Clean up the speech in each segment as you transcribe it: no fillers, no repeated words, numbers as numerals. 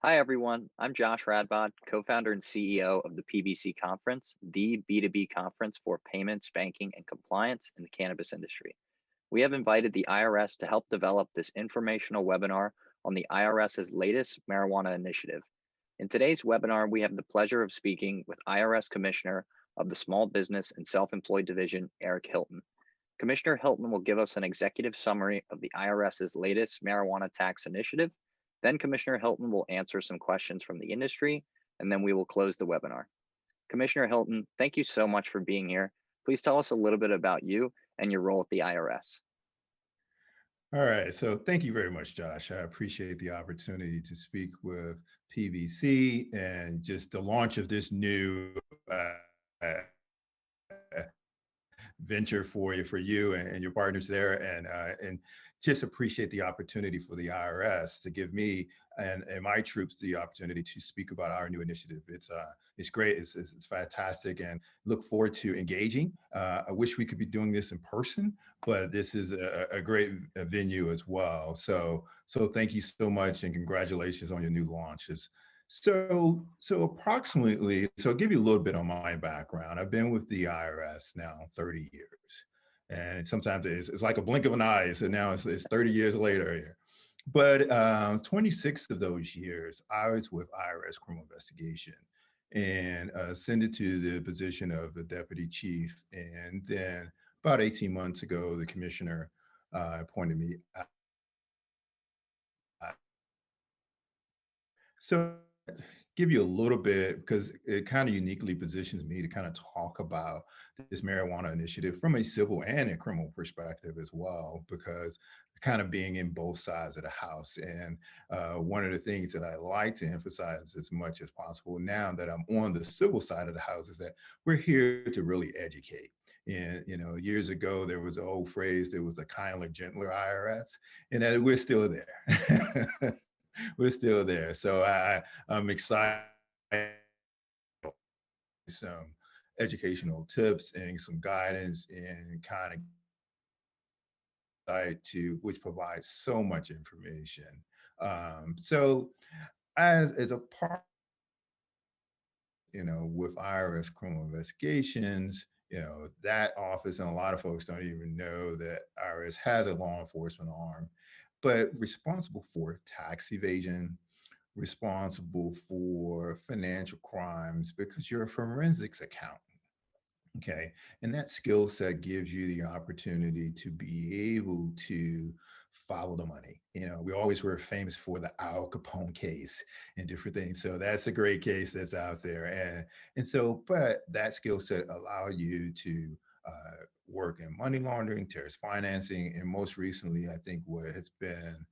Hi, everyone. I'm Josh Radbod, co-founder and CEO of the PBC Conference, the B2B conference for payments, banking, and compliance in the cannabis industry. We have invited the IRS to help develop this informational webinar on the IRS's latest marijuana initiative. In today's webinar, we have the pleasure of speaking with IRS Commissioner of the Small Business and Self-Employed Division, Eric Hylton. Commissioner Hylton will give us an executive summary of the IRS's latest marijuana tax initiative. Then Commissioner Hylton will answer some questions from the industry, and then we will close the webinar. Commissioner Hylton, thank you so much for being here. Please tell us a little bit about you and your role at the IRS. All right. So thank you very much, Josh. I appreciate the opportunity to speak with PBC and just the launch of this new uh, venture for you and your partners there, and just appreciate the opportunity for the IRS to give me and my troops the opportunity to speak about our new initiative. It's great. It's fantastic, and look forward to engaging. I wish we could be doing this in person, but this is a great venue as well. So thank you so much, and congratulations on your new launches. So approximately, so I'll give you a little bit on my background. I've been with the IRS now 30 years. And sometimes it's like a blink of an eye. So now it's 30 years later here. But 26 of those years, I was with IRS criminal investigation and ascended to the position of the deputy chief. And then about 18 months ago, the commissioner appointed me. So give you a little bit because it kind of uniquely positions me to kind of talk about this marijuana initiative from a civil and a criminal perspective as well, because kind of being in both sides of the house. And one of the things that I like to emphasize as much as possible now that I'm on the civil side of the house is that we're here to really educate. And years ago there was an old phrase, there was a kindler, gentler IRS, and that we're still there. We're still there. So I'm excited some educational tips and some guidance and kind of guide to which provides so much information. So as a part, with IRS criminal investigations, that office and a lot of folks don't even know that IRS has a law enforcement arm, but responsible for tax evasion, responsible for financial crimes because you're a forensics accountant. Okay. And that skill set gives you the opportunity to be able to follow the money. We always were famous for the Al Capone case and different things. So that's a great case that's out there. But that skill set allow you to work in money laundering, terrorist financing, and most recently, I think what has been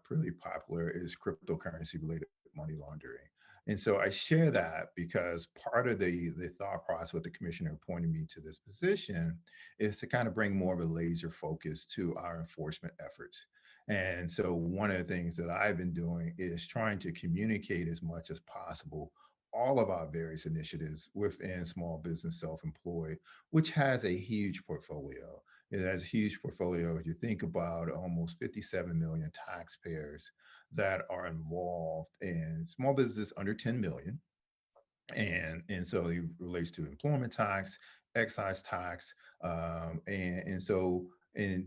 pretty popular is cryptocurrency related money laundering. And so I share that because part of the thought process with the commissioner appointing me to this position is to kind of bring more of a laser focus to our enforcement efforts. And so one of the things that I've been doing is trying to communicate as much as possible all of our various initiatives within small business self-employed, which has a huge portfolio. It has a huge portfolio. You think about almost 57 million taxpayers that are involved in small business under 10 million. And so it relates to employment tax, excise tax, and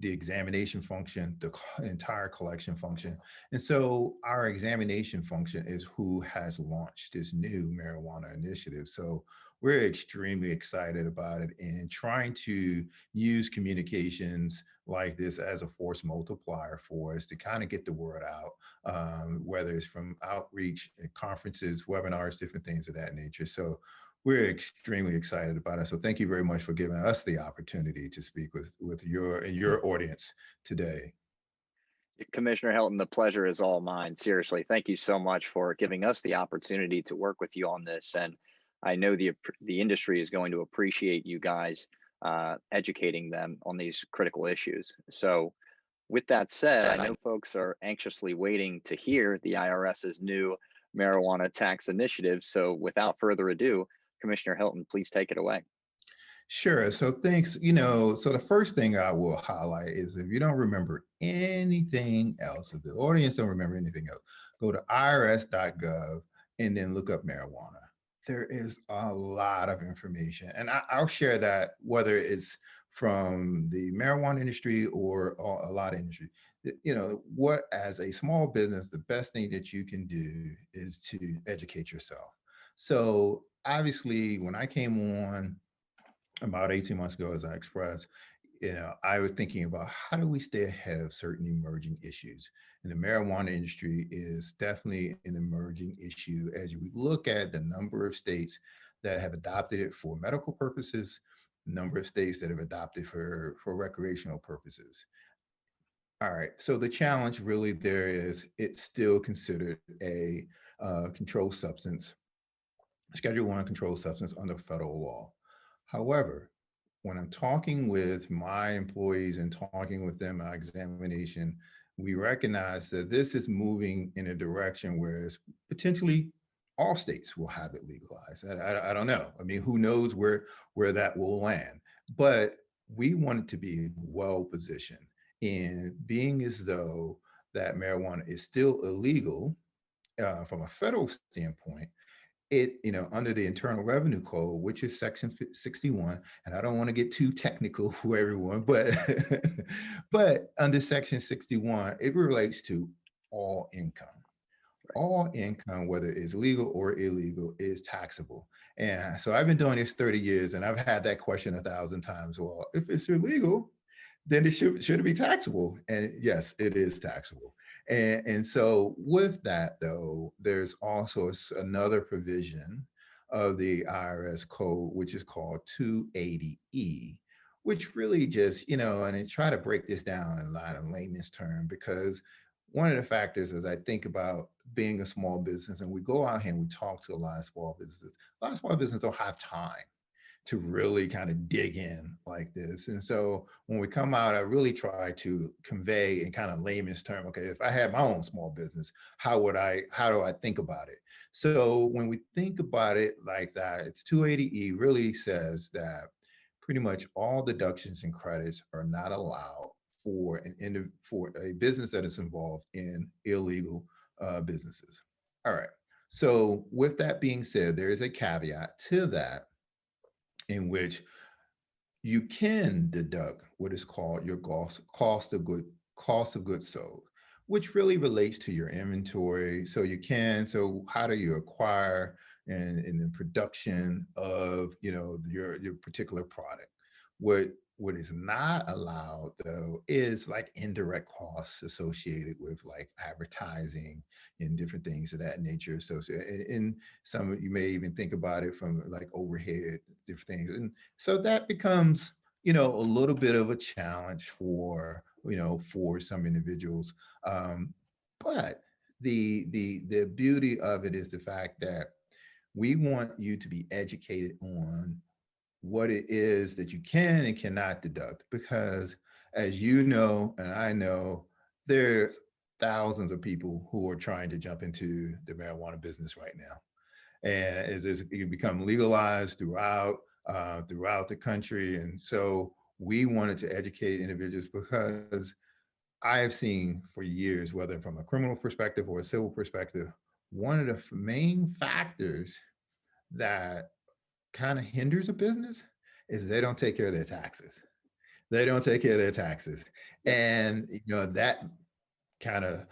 the examination function, the entire collection function. And so our examination function is who has launched this new marijuana initiative. So we're extremely excited about it and trying to use communications like this as a force multiplier for us to kind of get the word out, whether it's from outreach, conferences, webinars, different things of that nature. So we're extremely excited about it. So thank you very much for giving us the opportunity to speak with your audience today. Commissioner Hylton, the pleasure is all mine. Seriously, thank you so much for giving us the opportunity to work with you on this. And I know the industry is going to appreciate you guys educating them on these critical issues. So with that said, I know folks are anxiously waiting to hear the IRS's new marijuana tax initiative. So without further ado, Commissioner Hylton, please take it away. Sure. So thanks. So the first thing I will highlight is if you don't remember anything else, if the audience don't remember anything else, go to irs.gov and then look up marijuana. There is a lot of information. And I'll share that whether it's from the marijuana industry or a lot of industry. What as a small business, the best thing that you can do is to educate yourself. So obviously, when I came on about 18 months ago, as I expressed, I was thinking about how do we stay ahead of certain emerging issues. And the marijuana industry is definitely an emerging issue as we look at the number of states that have adopted it for medical purposes, number of states that have adopted for recreational purposes. All right. So the challenge really there is it's still considered a controlled substance, Schedule One controlled substance under federal law. However, when I'm talking with my employees and talking with them at examination, we recognize that this is moving in a direction where it's potentially all states will have it legalized. I don't know. I mean, who knows where that will land? But we want it to be well positioned in being as though that marijuana is still illegal from a federal standpoint under the Internal Revenue Code, which is Section 61, and I don't want to get too technical for everyone, but but under Section 61, it relates to all income. All income, whether it's legal or illegal, is taxable. And so I've been doing this 30 years, and I've had that question 1,000 times. Well, if it's illegal, then it should it be taxable? And yes, it is taxable. And so with that though, there's also another provision of the IRS code, which is called 280E, which really just, and I try to break this down in a lot of layman's term because one of the factors as I think about being a small business and we go out here and we talk to a lot of small businesses, a lot of small businesses don't have time to really kind of dig in like this. And so when we come out, I really try to convey in kind of layman's term, okay, if I had my own small business, how do I think about it? So when we think about it like that, it's 280E really says that pretty much all deductions and credits are not allowed for a business that is involved in illegal businesses. All right. So with that being said, there is a caveat to that in which you can deduct what is called your cost of goods sold, which really relates to your inventory. So how do you acquire and the production of your particular product? What is not allowed though is like indirect costs associated with like advertising and different things of that nature. So in some you may even think about it from like overhead, different things. And so that becomes, a little bit of a challenge for some individuals. But the beauty of it is the fact that we want you to be educated on what it is that you can and cannot deduct because as you know and I know there's thousands of people who are trying to jump into the marijuana business right now and as it become legalized throughout the country. And so we wanted to educate individuals because I have seen for years, whether from a criminal perspective or a civil perspective, one of the main factors that kind of hinders a business is they don't take care of their taxes. They don't take care of their taxes. Yep. And that kind of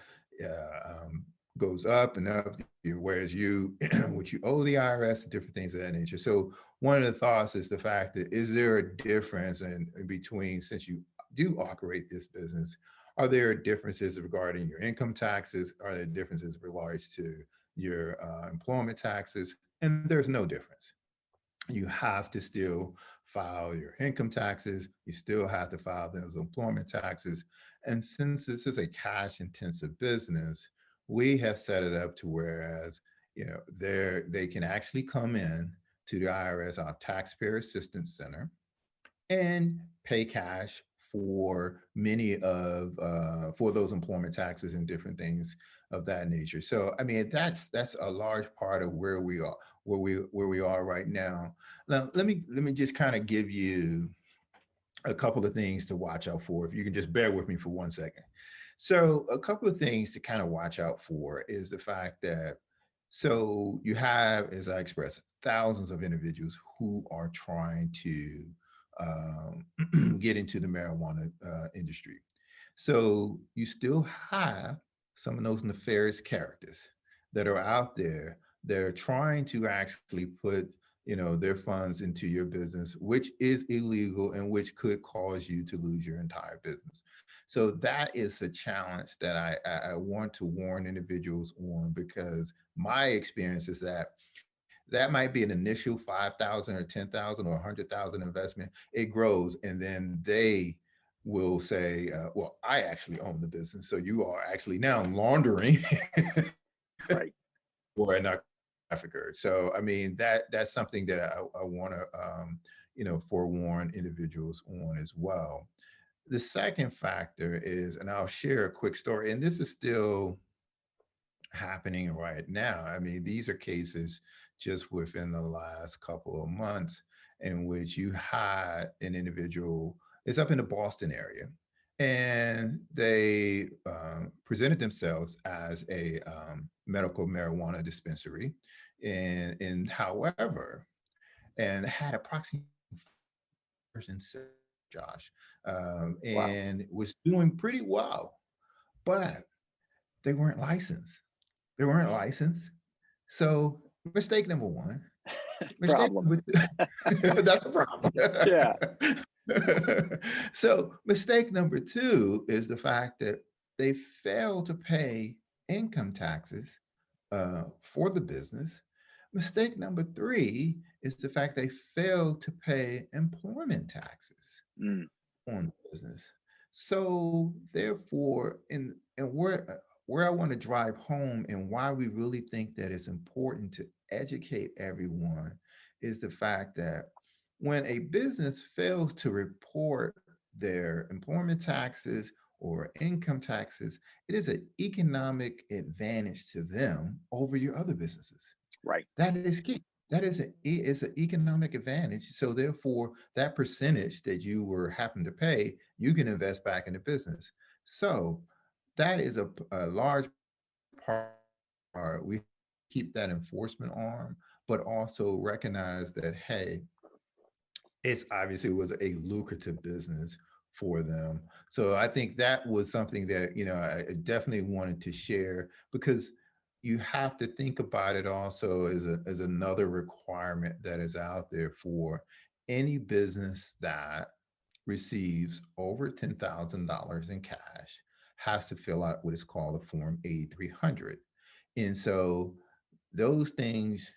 goes up and up, whereas you, what you owe the IRS, different things of that nature. So one of the thoughts is the fact that is there a difference in between, since you do operate this business, are there differences regarding your income taxes? Are there differences regards to your employment taxes? And there's no difference. You have to still file your income taxes. You still have to file those employment taxes. And since this is a cash intensive business, we have set it up to whereas, they can actually come in to the IRS, our Taxpayer Assistance Center, and pay cash for many of for those employment taxes and different things of that nature. So I mean that's a large part of where we are, where we are right now. Now let me just kind of give you a couple of things to watch out for. If you can just bear with me for 1 second. So a couple of things to kind of watch out for is the fact that so you have, as I expressed, thousands of individuals who are trying to get into the marijuana industry. So you still have some of those nefarious characters that are out there that are trying to actually put their funds into your business, which is illegal and which could cause you to lose your entire business. So that is a challenge that I want to warn individuals on, because my experience is that that might be an initial 5,000 or 10,000 or 100,000 investment. It grows, and then they will say, "Well, I actually own the business, so you are actually now laundering Right. or a narcotic trafficker." So, I mean, that's something that I want to, forewarn individuals on as well. The second factor is, and I'll share a quick story, and this is still happening right now. I mean, these are cases just within the last couple of months in which you had an individual, it's up in the Boston area, and they presented themselves as a medical marijuana dispensary. And however, and had approximately person, Josh, Wow. and was doing pretty well, but they weren't licensed. They weren't licensed. So mistake number one. Mistake Problem. number two. That's a problem. Yeah. So mistake number two is the fact that they failed to pay income taxes for the business. Mistake number three is the fact they failed to pay employment taxes Mm, on the business. So therefore, and where I want to drive home and why we really think that it's important to educate everyone is the fact that when a business fails to report their employment taxes or income taxes, it is an economic advantage to them over your other businesses. right. That is key. That is an economic advantage. So therefore, that percentage that you were happen to pay, you can invest back in the business. So that is a large part. We keep that enforcement arm, but also recognize that, hey, it's obviously was a lucrative business for them. So I think that was something that, I definitely wanted to share, because you have to think about it also as another requirement that is out there for any business that receives over $10,000 in cash has to fill out what is called a Form 8300. And so those things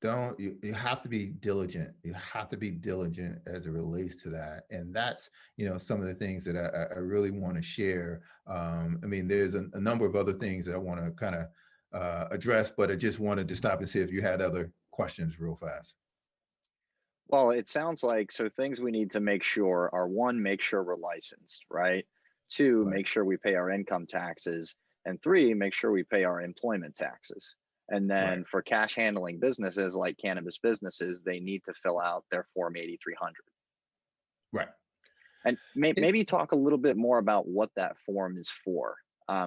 don't you have to be diligent. You have to be diligent as it relates to that. And that's, some of the things that I really want to share. I mean, there's a number of other things that I want to kind of address, but I just wanted to stop and see if you had other questions real fast. Well, it sounds like so things we need to make sure are one, make sure we're licensed, right? Two, Right. make sure we pay our income taxes. And three, make sure we pay our employment taxes. And Right. then for cash handling businesses like cannabis businesses, they need to fill out their Form 8300. Right. And It, maybe talk a little bit more about what that form is for.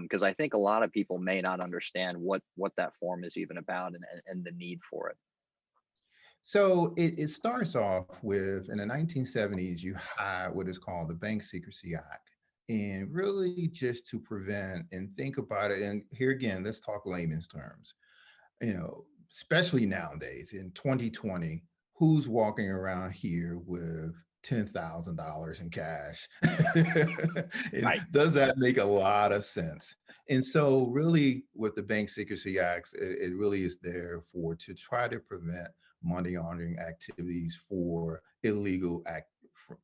Because I think a lot of people may not understand what that form is even about and the need for it. So it starts off with, in the 1970s, you had what is called the Bank Secrecy Act. And really just to prevent and think about it. And here again, let's talk layman's terms. Especially nowadays in 2020, who's walking around here with $10,000 in cash? And Right. does that make a lot of sense? And so, really, with the Bank Secrecy Acts, it really is there for to try to prevent money laundering activities for illegal act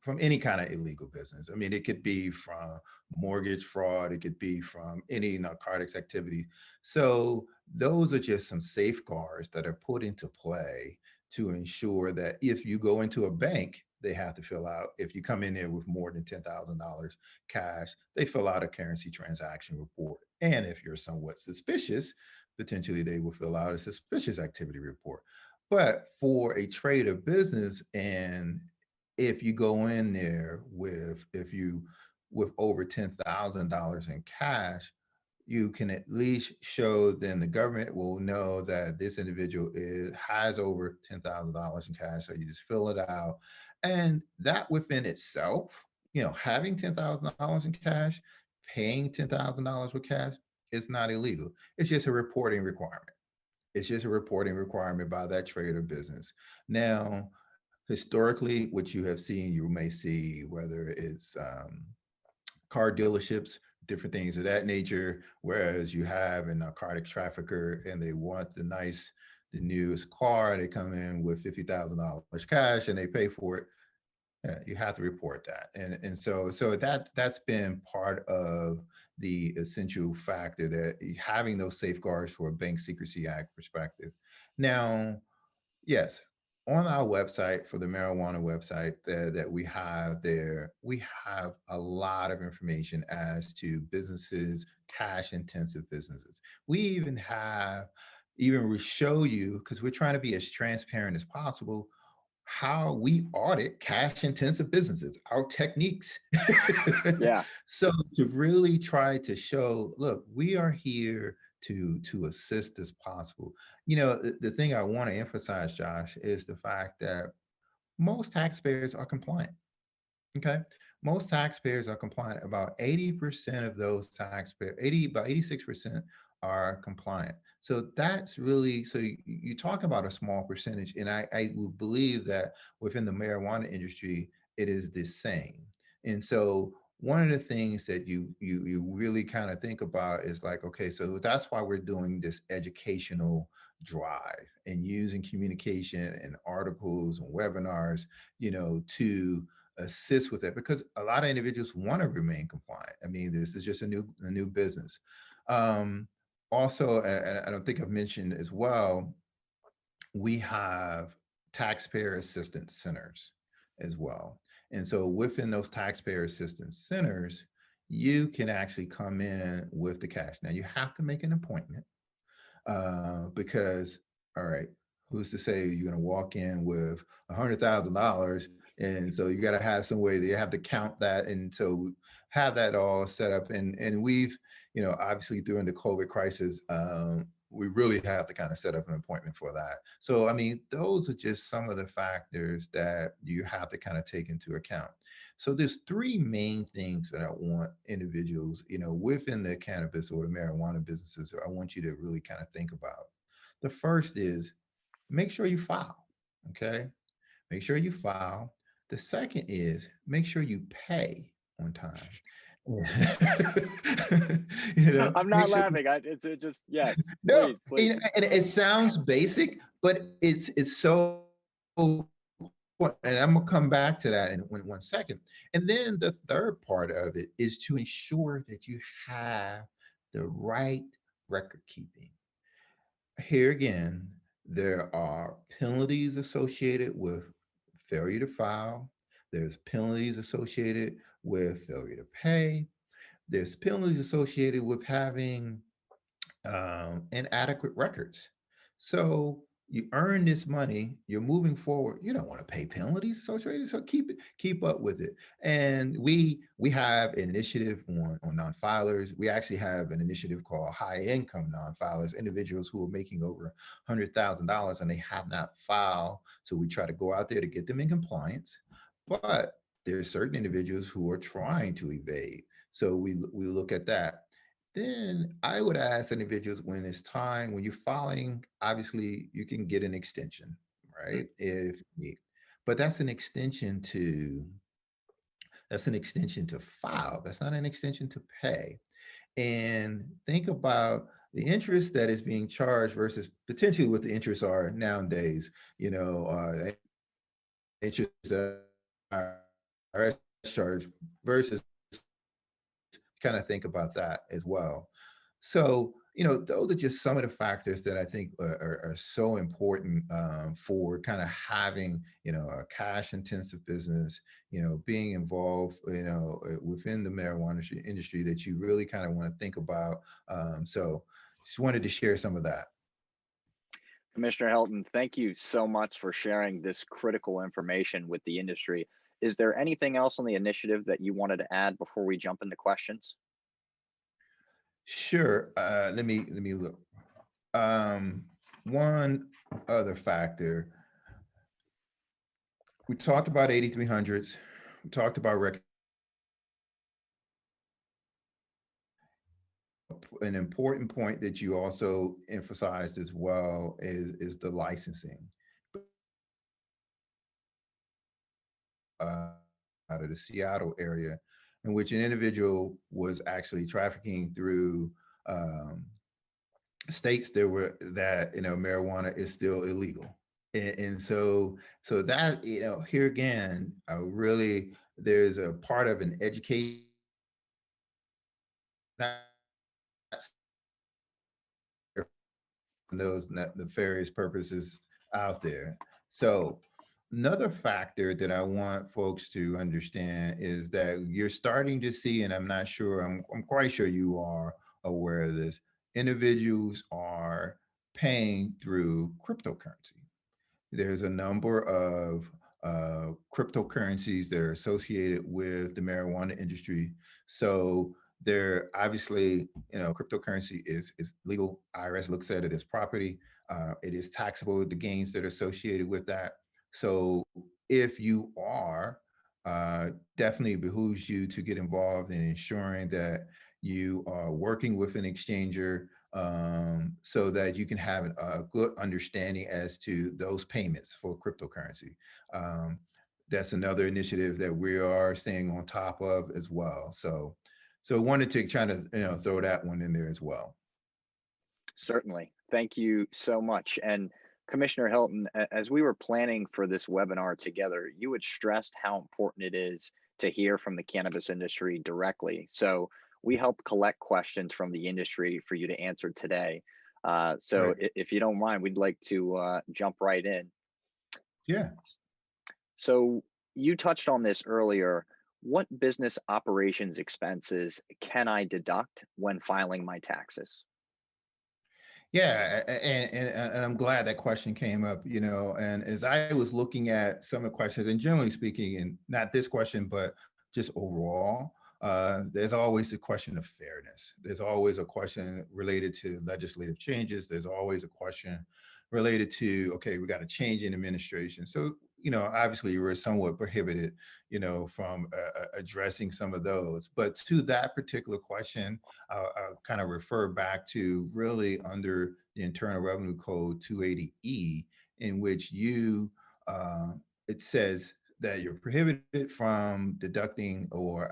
from any kind of illegal business. I mean, it could be from mortgage fraud, it could be from any narcotics activity. So those are just some safeguards that are put into play to ensure that if you go into a bank they have to fill out. If you come in there with more than $10,000 cash, they fill out a currency transaction report. And if you're somewhat suspicious, potentially they will fill out a suspicious activity report. But for a trade or business, and if you go in there with, if you with over $10,000 in cash, you can at least show, then the government will know that this individual has over $10,000 in cash. So you just fill it out. And that within itself, having $10,000 in cash, paying $10,000 with cash is not illegal. It's just a reporting requirement. It's just a reporting requirement by that trade or business. Now, historically, what you have seen, you may see whether it's car dealerships, different things of that nature. Whereas you have a narcotic trafficker and they want the newest car, they come in with $50,000 cash and they pay for it. Yeah, you have to report that, and so that's been part of the essential factor, that having those safeguards for a Bank Secrecy Act perspective. Now, yes, on our website, for the marijuana website that we have there, we have a lot of information as to businesses, cash intensive businesses. We even we show you, because we're trying to be as transparent as possible, how we audit cash intensive businesses, our techniques. Yeah. So to really try to show, look, we are here to assist as possible. The thing I want to emphasize, Josh, is the fact that most taxpayers are compliant. Okay. Most taxpayers are compliant. About 80% of those taxpayers, about 86% are compliant. So that's really, so you talk about a small percentage, and I would believe that within the marijuana industry, it is the same. And so one of the things that you really kind of think about is like, okay, so that's why we're doing this educational drive and using communication and articles and webinars, to assist with it, because a lot of individuals want to remain compliant. I mean, this is just a new business. Um, Also, and I don't think I've mentioned as well, we have taxpayer assistance centers as well. And so within those taxpayer assistance centers, you can actually come in with the cash. Now you have to make an appointment, because, all right, who's to say you're going to walk in with $100,000? And so you got to have some way that you have to count that, and so have that all set up. And we've, obviously during the COVID crisis, we really have to kind of set up an appointment for that. So I mean, those are just some of the factors that you have to kind of take into account. So there's three main things that I want individuals, within the cannabis or the marijuana businesses, I want you to really kind of think about. The first is, make sure you file. Okay. Make sure you file. The second is, make sure you pay on time. I'm Make not sure. laughing. It's just, yes, No, please, please. and it sounds basic, but it's so important. And I'm gonna come back to that in one second. And then the third part of it is to ensure that you have the right record keeping. Here again, there are penalties associated with failure to file. There's penalties associated with failure to pay. There's penalties associated with having inadequate records. So you earn this money, you're moving forward. You don't want to pay penalties associated, so keep up with it. And we have an initiative on non-filers. We actually have an initiative called High Income Non-Filers, individuals who are making over $100,000 and they have not filed. So we try to go out there to get them in compliance. But there are certain individuals who are trying to evade. So we look at that. Then I would ask individuals, when it's time, when you're filing, obviously you can get an extension, right? If need. But that's an extension to file. That's not an extension to pay. And think about the interest that is being charged versus potentially what the interests are nowadays. Interest that are charged versus, kind of think about that as well. So, those are just some of the factors that I think are so important for kind of having, a cash intensive business, being involved, within the marijuana industry that you really kind of want to think about. So just wanted to share some of that. Commissioner Hylton, thank you so much for sharing this critical information with the industry. Is there anything else on the initiative that you wanted to add before we jump into questions? Sure. Let me look. Um, One other factor, we talked about 8300s. We talked about an important point that you also emphasized as well is the licensing uh, out of the Seattle area, in which an individual was actually trafficking through um, states that marijuana is still illegal. And so that, here again, really, there's a part of an education, those nefarious purposes out there. So another factor that I want folks to understand is that you're starting to see, and I'm quite sure you are aware of this, individuals are paying through cryptocurrency. There's a number of cryptocurrencies that are associated with the marijuana industry. So there, obviously, cryptocurrency is legal. IRS looks at it as property. It is taxable, the gains that are associated with that. So if you are, definitely behooves you to get involved in ensuring that you are working with an exchanger, so that you can have a good understanding as to those payments for cryptocurrency. Um, that's another initiative that we are staying on top of as well. So wanted to try to throw that one in there as well. Certainly. Thank you so much. And Commissioner Hilton, as we were planning for this webinar together, you had stressed how important it is to hear from the cannabis industry directly. So we help collect questions from the industry for you to answer today. So Right. if you don't mind, we'd like to jump right in. Yeah. So you touched on this earlier. What business operations expenses can I deduct when filing my taxes? Yeah, and I'm glad that question came up, and as I was looking at some of the questions, and generally speaking, and not this question, but just overall, there's always the question of fairness. There's always a question related to legislative changes. There's always a question related to, okay, we got a change in administration. So, obviously we're somewhat prohibited, from addressing some of those. But to that particular question, I'll kind of refer back to really under the Internal Revenue Code 280E, in which it says that you're prohibited from deducting or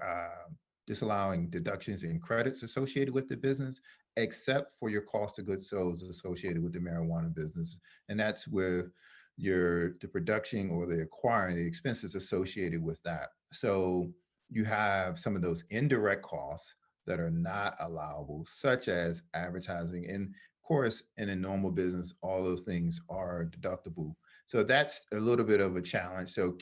disallowing deductions and credits associated with the business, except for your cost of goods sold associated with the marijuana business. And that's with the production or the acquiring, the expenses associated with that. So you have some of those indirect costs that are not allowable, such as advertising. And of course, in a normal business, all those things are deductible. So that's a little bit of a challenge. So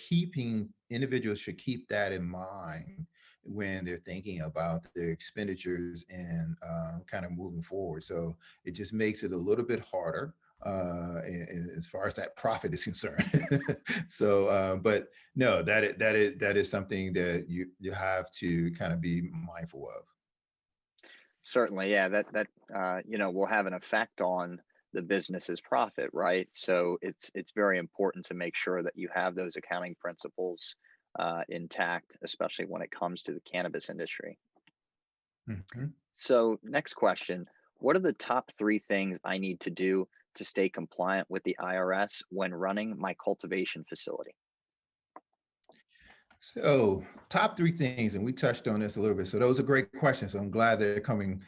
individuals should keep that in mind when they're thinking about their expenditures and kind of moving forward. So it just makes it a little bit harder as far as that profit is concerned. So, but no, that is something that you have to kind of be mindful of. Certainly, yeah, that will have an effect on the business's profit, right? So it's very important to make sure that you have those accounting principles intact, especially when it comes to the cannabis industry. Mhm. So next question, what are the top three things I need to do to stay compliant with the IRS when running my cultivation facility? So, top three things, and we touched on this a little bit. So, those are great questions. So I'm glad they're coming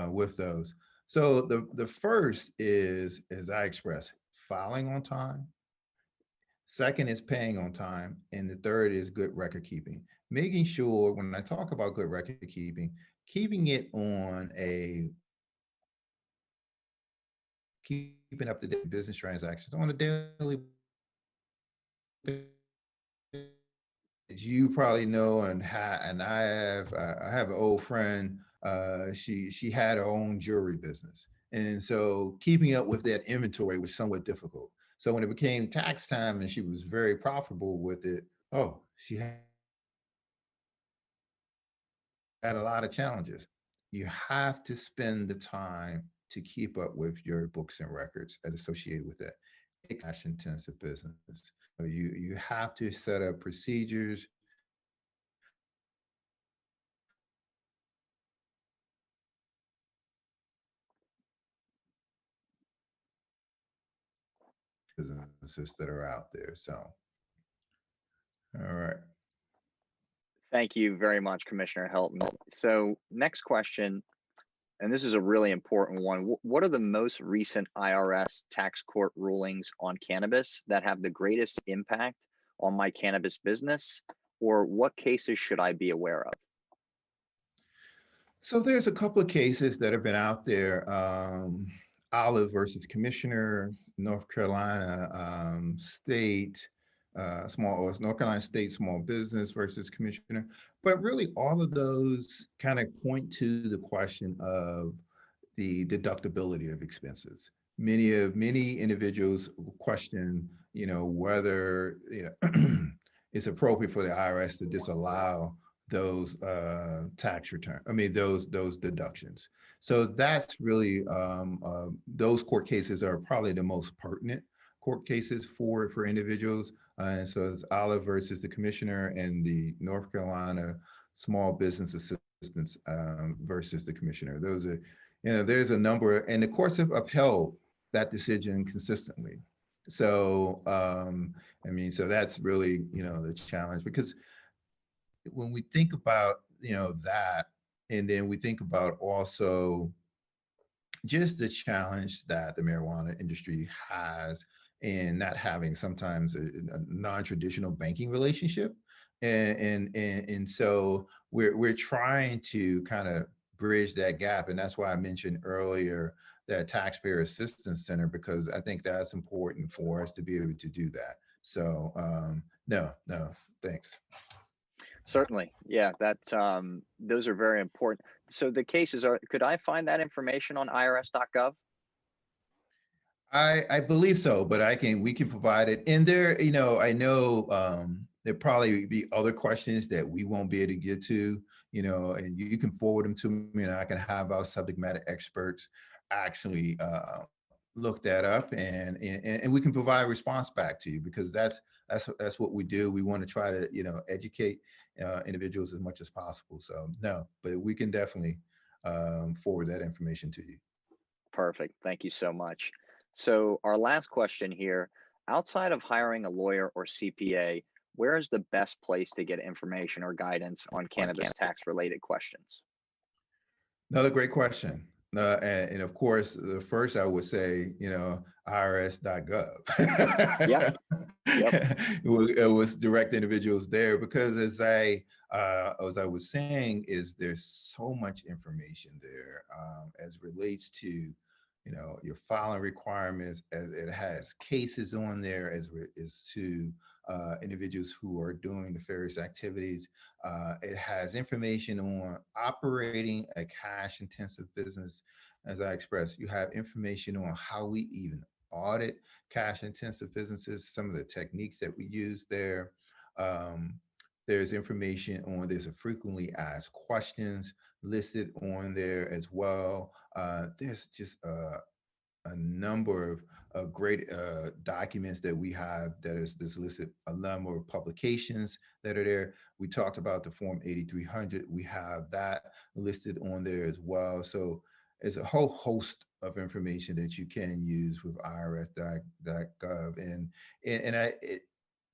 with those. So, the first is, as I expressed, filing on time. Second is paying on time, and the third is good record keeping. Making sure when I talk about good record keeping, keeping it on a keeping up to date business transactions on a daily basis. You probably know, and I have an old friend. She had her own jewelry business, and so keeping up with that inventory was somewhat difficult. So when it became tax time and she was very profitable with it, oh, she had a lot of challenges. You have to spend the time to keep up with your books and records as associated with that. A cash intensive business. You have to set up procedures businesses that are out there. So, all right. Thank you very much, Commissioner Hylton. So next question, and this is a really important one. What are the most recent IRS tax court rulings on cannabis that have the greatest impact on my cannabis business? Or what cases should I be aware of? So there's a couple of cases that have been out there. Olive versus Commissioner, North Carolina State, North Carolina State Small Business versus Commissioner. But really, all of those kind of point to the question of the deductibility of expenses. Many individuals question, whether it's appropriate for the IRS to disallow those tax return. I mean, those deductions. So that's really those court cases are probably the most pertinent court cases for individuals. And so it's Olive versus the Commissioner and the North Carolina Small Business Assistance versus the Commissioner. Those are, there's a number, and the courts have upheld that decision consistently. So, I mean, so that's really, the challenge, because when we think about, that, and then we think about also just the challenge that the marijuana industry has in not having sometimes a non-traditional banking relationship. And so we're trying to kind of bridge that gap. And that's why I mentioned earlier that taxpayer assistance center, because I think that's important for us to be able to do that. So no, thanks. Certainly. Yeah, that's those are very important. So the cases are, could I find that information on irs.gov? I believe so, but we can provide it. And there, I know there probably be other questions that we won't be able to get to, and you can forward them to me, and I can have our subject matter experts actually look that up, and we can provide a response back to you, because that's what we do. We want to try to educate individuals as much as possible. So no, but we can definitely forward that information to you. Perfect. Thank you so much. So our last question here, outside of hiring a lawyer or CPA, where is the best place to get information or guidance on cannabis tax related questions? Another great question. And of course, the first I would say, IRS.gov. Yeah. Yep. It was direct individuals there, because as I was saying, is there's so much information there as relates to, your filing requirements, as it has cases on there, as to individuals who are doing nefarious activities. It has information on operating a cash intensive business. As I expressed, you have information on how we even audit cash intensive businesses, some of the techniques that we use there. Um, there's information on, there's a frequently asked questions listed on there as well. There's just a number of great documents that we have that is this listed, a number of publications that are there. We talked about the Form 8300. We have that listed on there as well. So it's a whole host of information that you can use with irs.gov.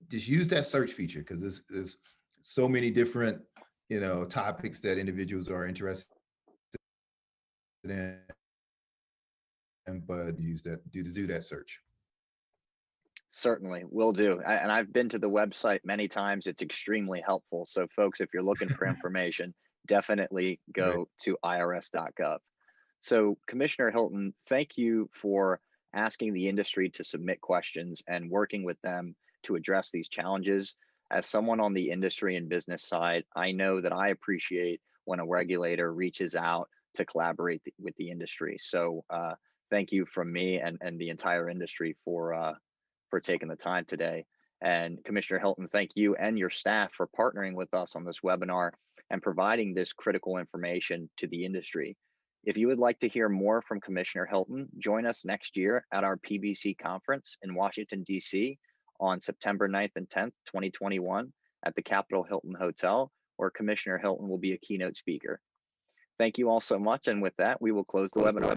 Just use that search feature, because there's so many different, topics that individuals are interested in, but use that to do that search. Certainly, will do. And I've been to the website many times. It's extremely helpful. So, folks, if you're looking for information, definitely Right. go to irs.gov. So, Commissioner Hylton, thank you for asking the industry to submit questions and working with them to address these challenges. As someone on the industry and business side, I know that I appreciate when a regulator reaches out to collaborate with the industry. So thank you from me and the entire industry for taking the time today. And Commissioner Hylton, thank you and your staff for partnering with us on this webinar and providing this critical information to the industry. If you would like to hear more from Commissioner Hylton, join us next year at our PBC conference in Washington, D.C. on September 9th and 10th, 2021 at the Capitol Hilton Hotel, where Commissioner Hylton will be a keynote speaker. Thank you all so much. And with that, we will close the webinar.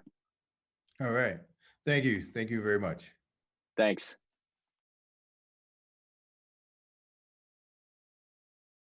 All right. Thank you. Thank you very much. Thanks.